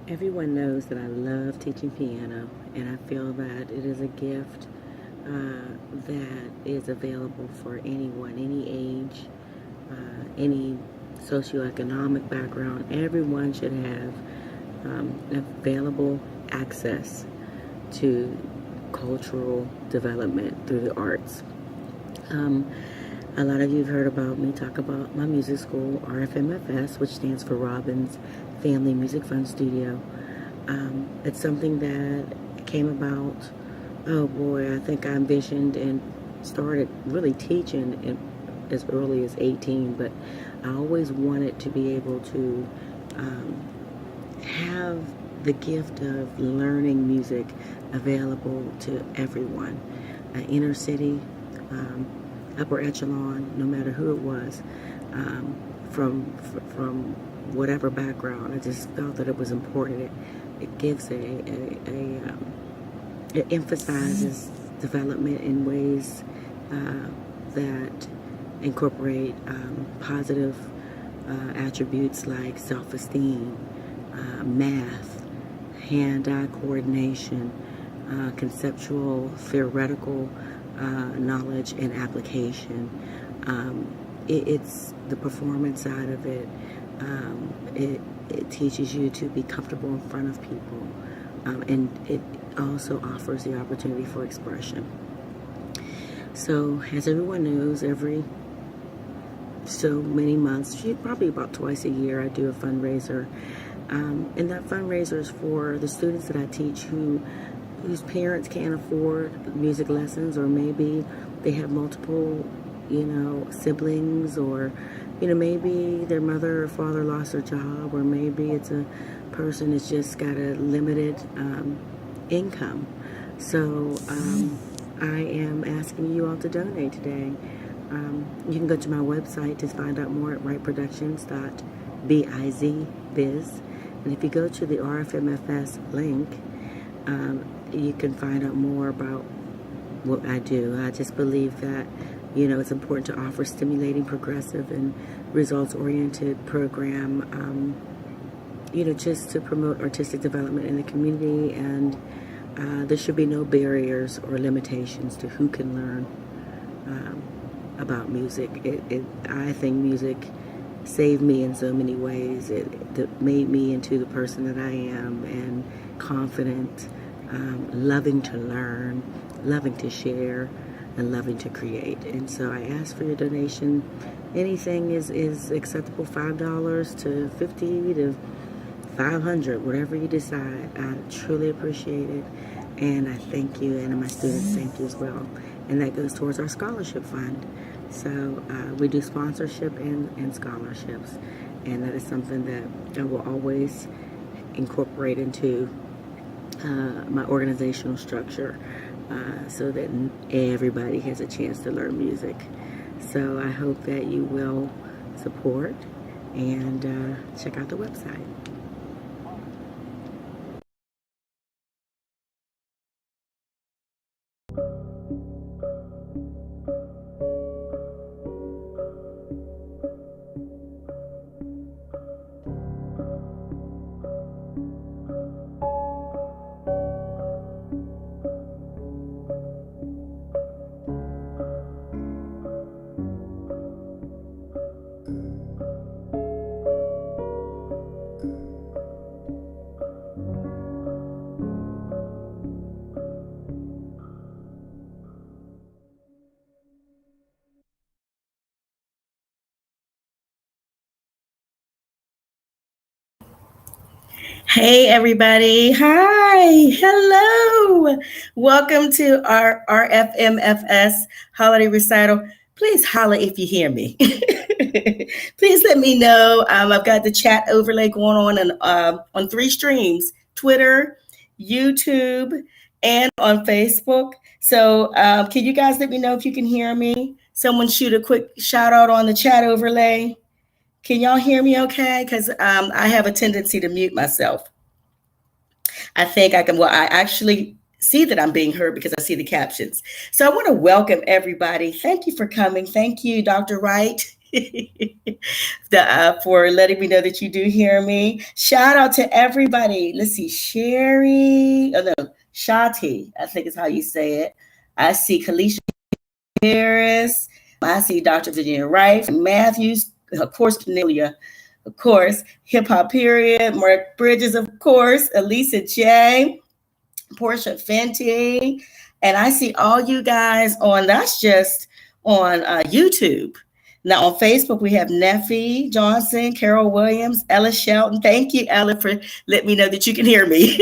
Everyone knows that I love teaching piano, and I feel that it is a gift that is available for anyone, any age, any socioeconomic background. Everyone should have available access to cultural development through the arts. Um, a lot of you have heard about me talk about my music school, RFMFS, which stands for Robbins Family Music Fund Studio. It's something that came about, oh boy, I think I envisioned and started really teaching as early as 18, but I always wanted to be able to have the gift of learning music available to everyone, inner city, um, upper echelon, no matter who it was, from whatever background. I just felt that it was important. It gives it emphasizes development in ways that incorporate positive attributes like self-esteem, math, hand-eye coordination, conceptual, theoretical knowledge and application. It's the performance side of it. It teaches you to be comfortable in front of people, and it also offers the opportunity for expression. So, as everyone knows, every so many months, probably about twice a year, I do a fundraiser. And that fundraiser is for the students that I teach whose parents can't afford music lessons, or maybe they have multiple, siblings, or, maybe their mother or father lost their job, or maybe it's a person that's just got a limited income. So I am asking you all to donate today. You can go to my website to find out more at writeproductions.biz. And if you go to the RFMFS link, you can find out more about what I do. I just believe that, it's important to offer stimulating, progressive, and results-oriented program, just to promote artistic development in the community. And there should be no barriers or limitations to who can learn about music. I think music saved me in so many ways. It made me into the person that I am, and confident, loving to learn, loving to share, and loving to create. And so I ask for your donation. Anything is acceptable, $5 to $50 to $500, whatever you decide. I truly appreciate it, and I thank you, and my students thank you as well. And that goes towards our scholarship fund. So we do sponsorship and scholarships, and that is something that I will always incorporate into my organizational structure, so that everybody has a chance to learn music. So I hope that you will support and check out the website. Hey, everybody. Hi. Hello. Welcome to our RFMFS Holiday Recital. Please holla if you hear me. Please let me know. I've got the chat overlay going on 3 streams: Twitter, YouTube, and on Facebook. So can you guys let me know if you can hear me? Someone shoot a quick shout out on the chat overlay. Can y'all hear me okay? Because I have a tendency to mute myself. I think I can, well, I actually see that I'm being heard because I see the captions. So I want to welcome everybody. Thank you for coming. Thank you, Dr. Wright. for letting me know that you do hear me. Shout out to everybody. Let's see, Sherry. Oh no, Shati. I think is how you say it. I see Kalisha Harris. I see Dr. Virginia Wright, Matthews, of course, Cornelia, of course, Hip Hop Period, Mark Bridges, of course, Elisa J, Portia Fenty, and I see all you guys on, that's just on YouTube. Now on Facebook, we have Neffy Johnson, Carol Williams, Ella Shelton. Thank you, Ella, for letting me know that you can hear me.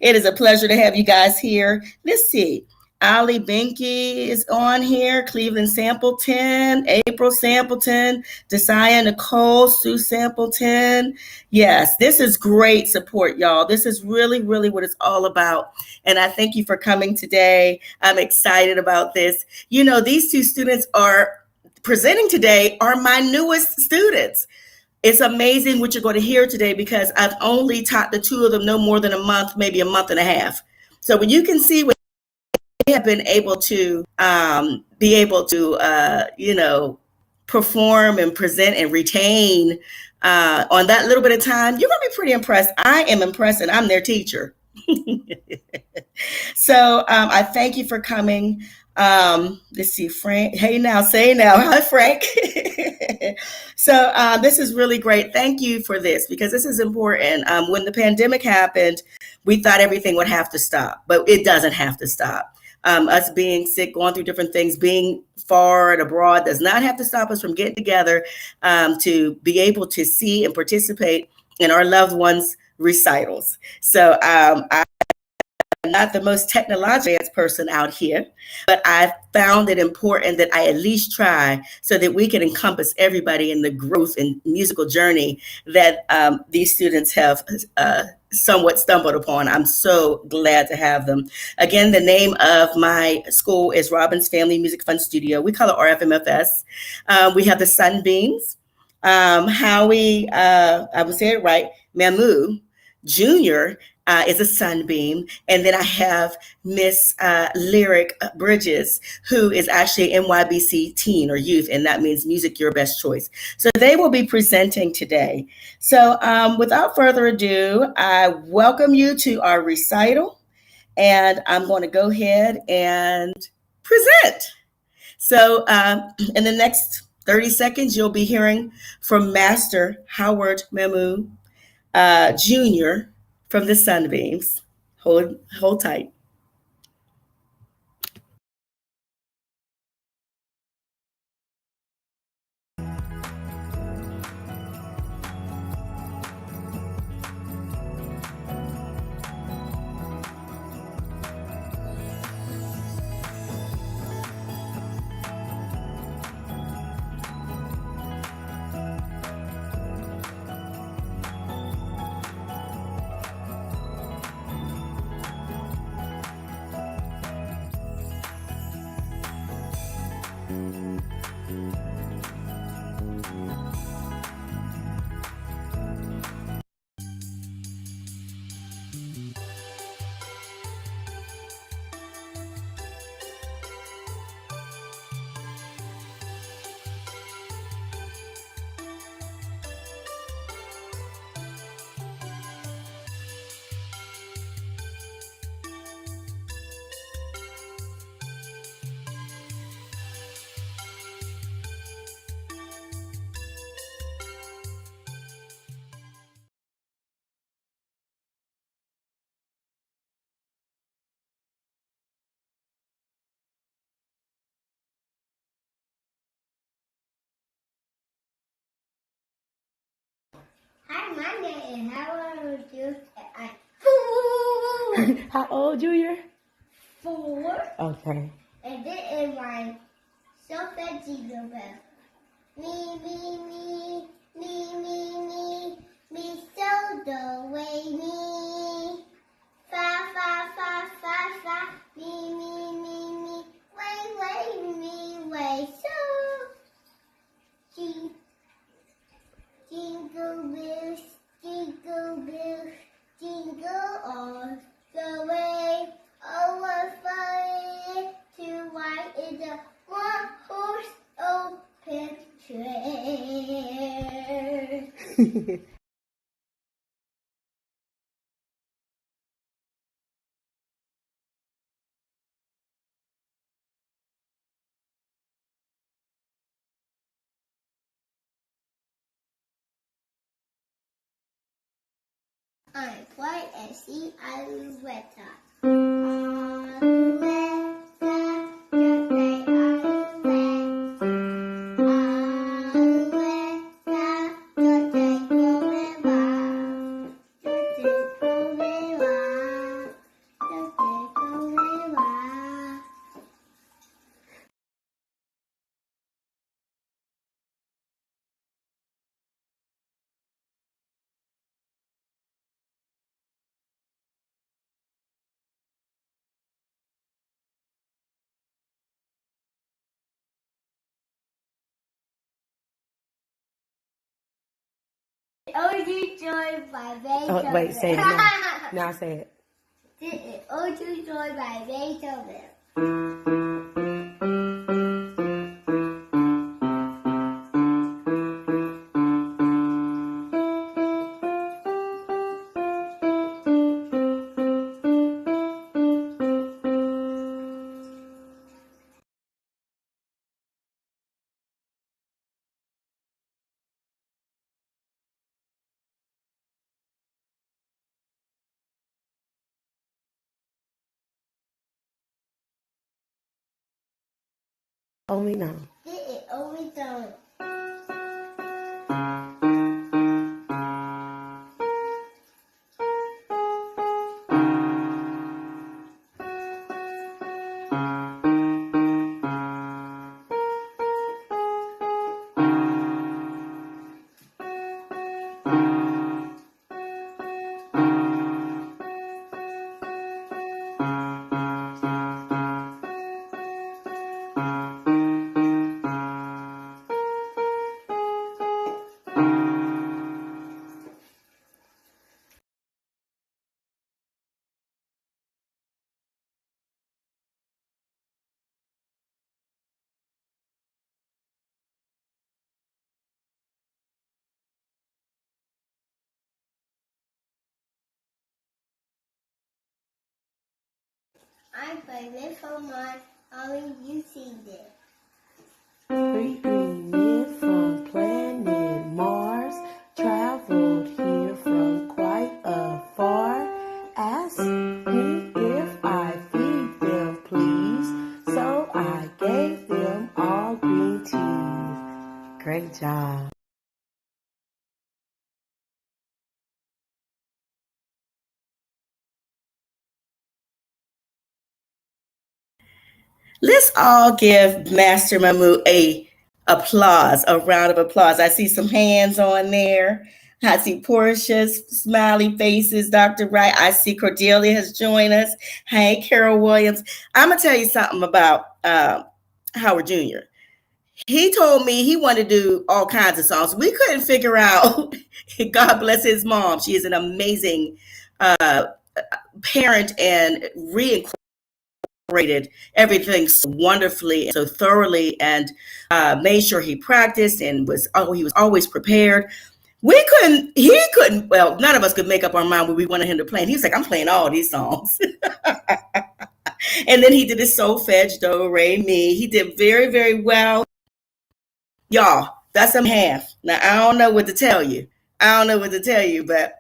It is a pleasure to have you guys here. Let's see. Ali Binky is on here, Cleveland Sampleton, April Sampleton, Desaya Nicole, Sue Sampleton. Yes, this is great support, y'all. This is really, really what it's all about. And I thank you for coming today. I'm excited about this. You know, these two students are presenting today are my newest students. It's amazing what you're going to hear today because I've only taught the two of them no more than a month, maybe a month and a half. So when you can see what they have been able to perform and present and retain on that little bit of time, you're going to be pretty impressed. I am impressed, and I'm their teacher. So I thank you for coming. Let's see, Frank. Hey now, say now. Hi, Frank. So this is really great. Thank you for this because this is important. When the pandemic happened, we thought everything would have to stop, but it doesn't have to stop. Us being sick, going through different things, being far and abroad does not have to stop us from getting together to be able to see and participate in our loved ones' recitals. So I'm not the most technologically advanced person out here, but I found it important that I at least try so that we can encompass everybody in the growth and musical journey that these students have somewhat stumbled upon. I'm so glad to have them. Again, the name of my school is Robbins Family Music Fun Studio. We call it RFMFS. We have the Sunbeams. Howie, I would say it right, Mamou Jr. Is a Sunbeam. And then I have Miss Lyric Bridges, who is actually MYBC Teen or Youth, and that means Music Your Best Choice. So they will be presenting today. So without further ado, I welcome you to our recital, and I'm going to go ahead and present. So in the next 30 seconds, you'll be hearing from Master Howard Mamou Jr., from the Sunbeams. Hold tight. Hi, my name is Howard Jr. How old, Junior? 4. Okay. And this is my self-fed jingle bell. Me, me, me, me, me, me, me, so the way me. Fa, fa, fa, fa, fa, me, me, me, me, way, me, way, so. Jingle bells, jingle all the way. Oh, what fun it is to ride in the one-horse open I'm white and see Alouetta. Alouetta, just like Alouette. Alouetta, just like Gorilla. Just like Gorilla. Just like Gorilla. Overjoyed by Beethoven. Oh, wait, say it now. Now say it. This is Overjoyed by Beethoven. Only now. This is Overjoyed. I'm pregnant for my only you see this. Three green men from planet Mars traveled here from quite afar. Asked me if I feed them, please. So I gave them all green tea. Great job. Let's all give Master Mamou a round of applause. I see some hands on there. I see Portia's smiley faces, Dr. Wright. I see Cordelia has joined us. Hey, Carol Williams. I'm going to tell you something about Howard Jr. He told me he wanted to do all kinds of songs. We couldn't figure out, God bless his mom. She is an amazing parent and reincorporated everything so wonderfully and so thoroughly, and made sure he practiced and he was always prepared. He couldn't, well, none of us could make up our mind what we wanted him to play. And he was like, I'm playing all these songs. And then he did his solfege, do, re, mi. He did very, very well. Y'all, that's a half. Now, I don't know what to tell you. But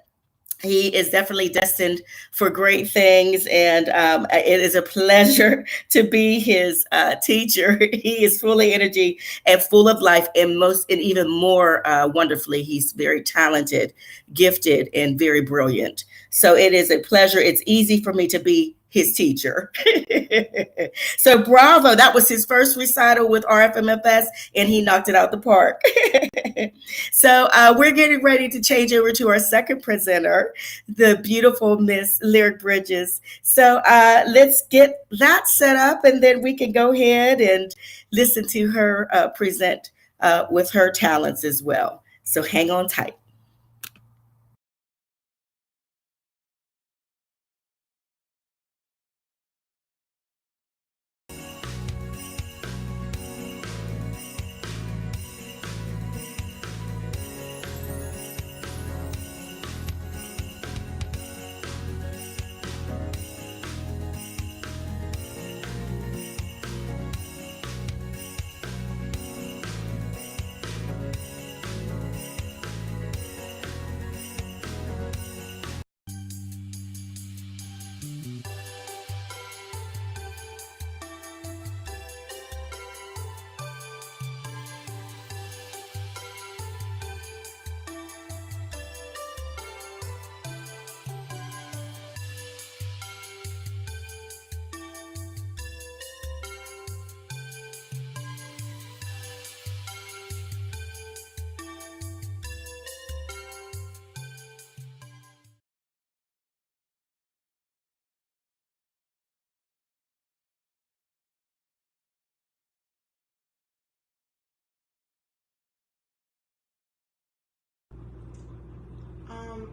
he is definitely destined for great things, and it is a pleasure to be his teacher. He is full of energy and full of life, and even more wonderfully, he's very talented, gifted, and very brilliant. So it is a pleasure. It's easy for me to be his teacher. So bravo, that was his first recital with RFMFS, and he knocked it out the park. So we're getting ready to change over to our second presenter, the beautiful Miss Lyric Bridges. So let's get that set up, and then we can go ahead and listen to her present with her talents as well. So hang on tight.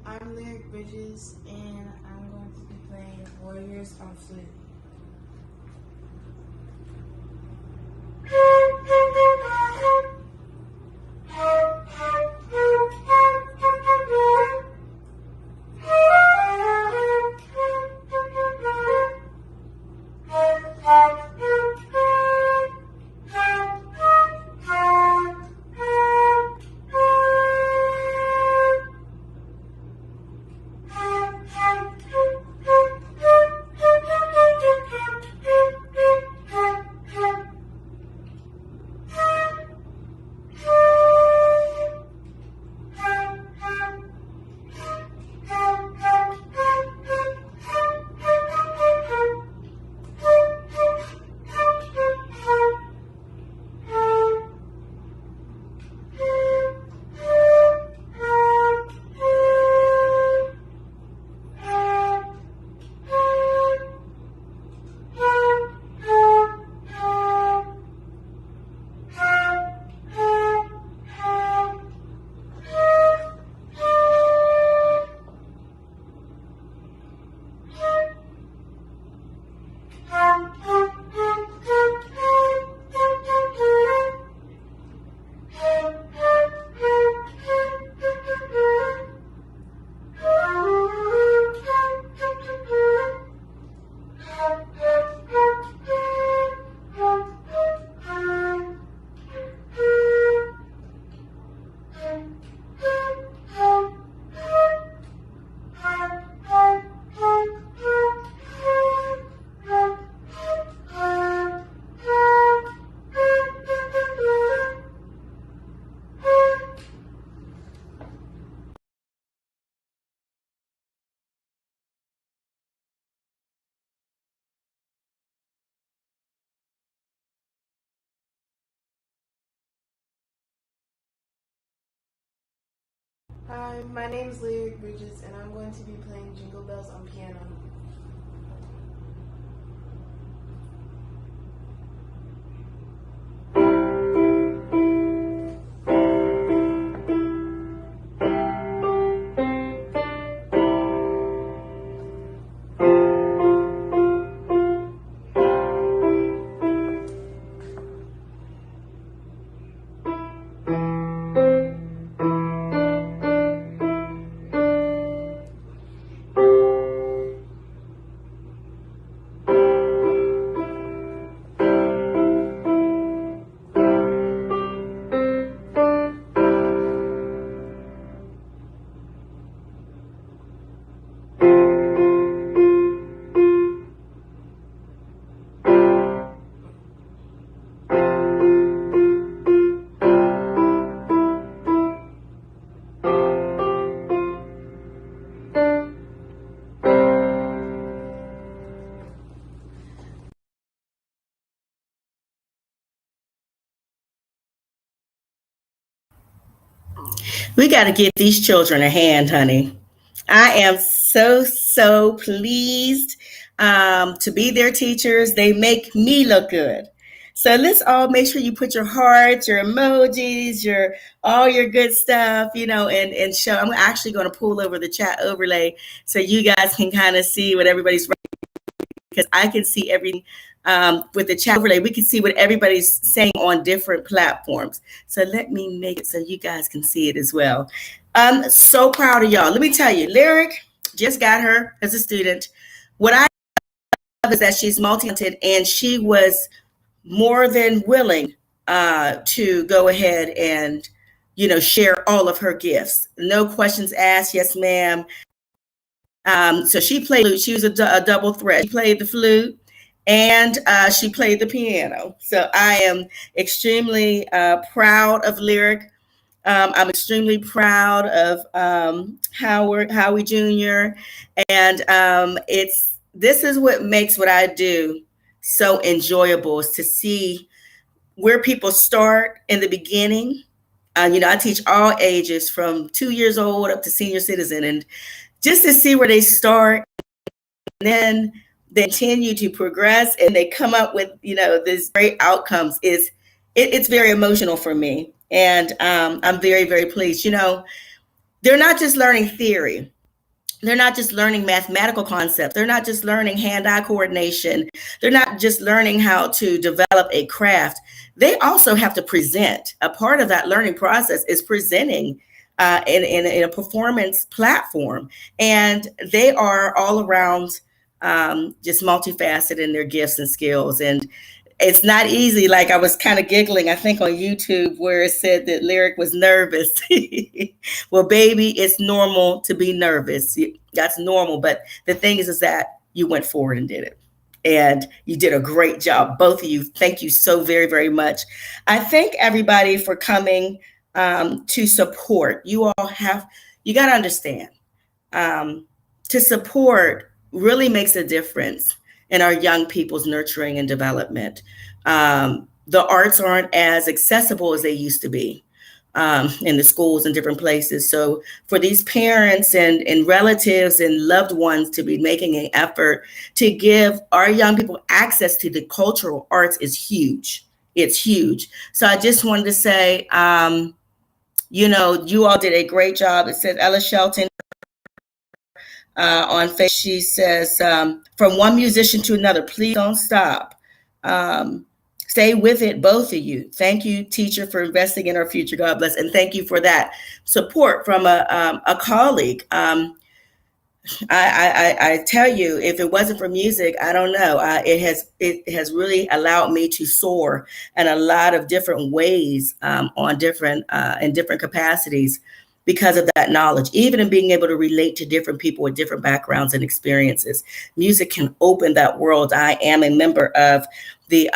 I'm Lyric Bridges, and I'm going to be playing Warriors on flute. Hi, my name is Lyric Bridges, and I'm going to be playing Jingle Bells on piano. We got to give these children a hand, honey. I am so pleased to be their teachers. They make me look good. So let's all make sure you put your hearts, your emojis, your all your good stuff, and show. I'm actually going to pull over the chat overlay so you guys can kind of see what everybody's writing, because I can see everything with the chat overlay. We can see what everybody's saying on different platforms. So let me make it so you guys can see it as well. I'm so proud of y'all. Let me tell you, Lyric just got her as a student. What I love is that she's multi-talented, and she was more than willing to go ahead and, share all of her gifts. No questions asked. Yes, ma'am. So she played flute. She was a double threat. She played the flute and she played the piano. So I am extremely proud of Lyric. I'm extremely proud of Howie Jr. And this is what makes what I do so enjoyable, is to see where people start in the beginning. I teach all ages from 2 years old up to senior citizen, and just to see where they start, and then they continue to progress, and they come up with these great outcomes. It's very emotional for me, and I'm very pleased. they're not just learning theory. They're not just learning mathematical concepts. They're not just learning hand-eye coordination. They're not just learning how to develop a craft. They also have to present. A part of that learning process is presenting in a performance platform. And they are all around just multifaceted in their gifts and skills. And it's not easy. Like I was kind of giggling, I think on YouTube, where it said that Lyric was nervous. Well, baby, it's normal to be nervous. That's normal. But the thing is that you went forward and did it. And you did a great job. Both of you. Thank you so very, very much. I thank everybody for coming to support. You all have, you got to understand, to support really makes a difference in our young people's nurturing and development. The arts aren't as accessible as they used to be in the schools and different places. So for these parents and relatives and loved ones to be making an effort to give our young people access to the cultural arts is huge. It's huge. So I just wanted to say, you know, you all did a great job. It says Ella Shelton on Facebook. She says, from one musician to another, please don't stop. Stay with it, both of you. Thank you, teacher, for investing in our future. God bless. And thank you for that support from a colleague. I tell you, if it wasn't for music, I don't know. It has really allowed me to soar in a lot of different ways on different in different capacities because of that knowledge, even in being able to relate to different people with different backgrounds and experiences. Music can open that world. I am a member of the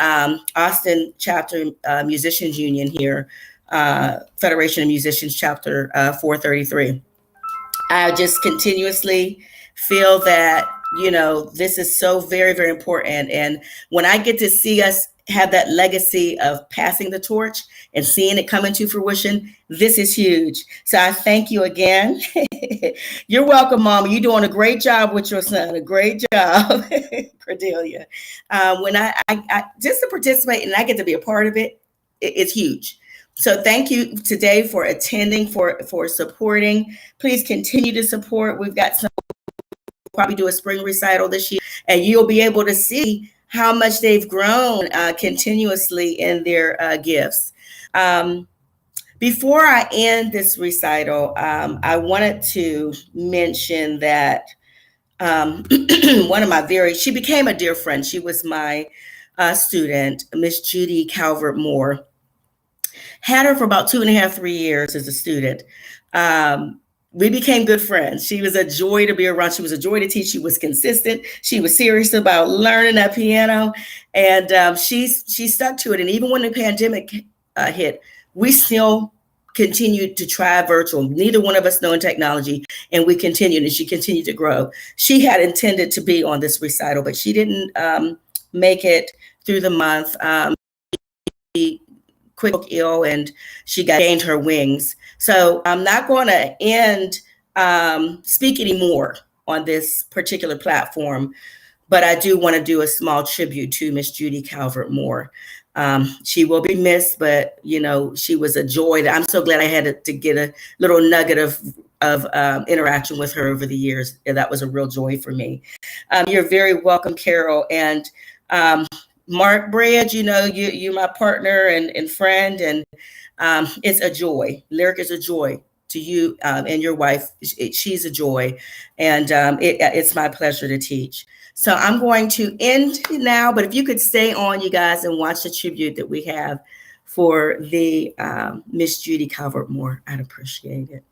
Austin Chapter Musicians Union here, Federation of Musicians Chapter 433. I just continuously feel that, you know, this is so very, very important. And when I get to see us have that legacy of passing the torch and seeing it come into fruition, this is huge. So I thank you again. You're welcome, Mama. You're doing a great job with your son. A great job, Cordelia. When I just to participate and I get to be a part of it, it's huge. So thank you today for attending, for supporting. Please continue to support. We've got some, probably do a spring recital this year, and you'll be able to see how much they've grown continuously in their gifts. Before I end this recital, I wanted to mention that one of my she became a dear friend. She was my student, Miss Judy Calvert-Moore. Had her for about 2.5, 3 years as a student. We became good friends. She was a joy to be around. She was a joy to teach. She was consistent. She was serious about learning that piano, and she stuck to it. And even when the pandemic hit, we still continued to try virtual. Neither one of us knowing technology, and we continued, and she continued to grow. She had intended to be on this recital, but she didn't make it through the month. She quick ill, and she gained her wings. So I'm not going to end speak anymore on this particular platform, but I do want to do a small tribute to Miss Judy Calvert-Moore. She will be missed, but you know, she was a joy. I'm so glad I had to get a little nugget of interaction with her over the years. And that was a real joy for me. You're very welcome, Carol. And Mark Bridge, you know, you're my partner and friend, and it's a joy. Lyric is a joy to you and your wife. She's a joy, and it's my pleasure to teach. So I'm going to end now, but if you could stay on, you guys, and watch the tribute that we have for the Miss Judy Calvert-Moore, I'd appreciate it.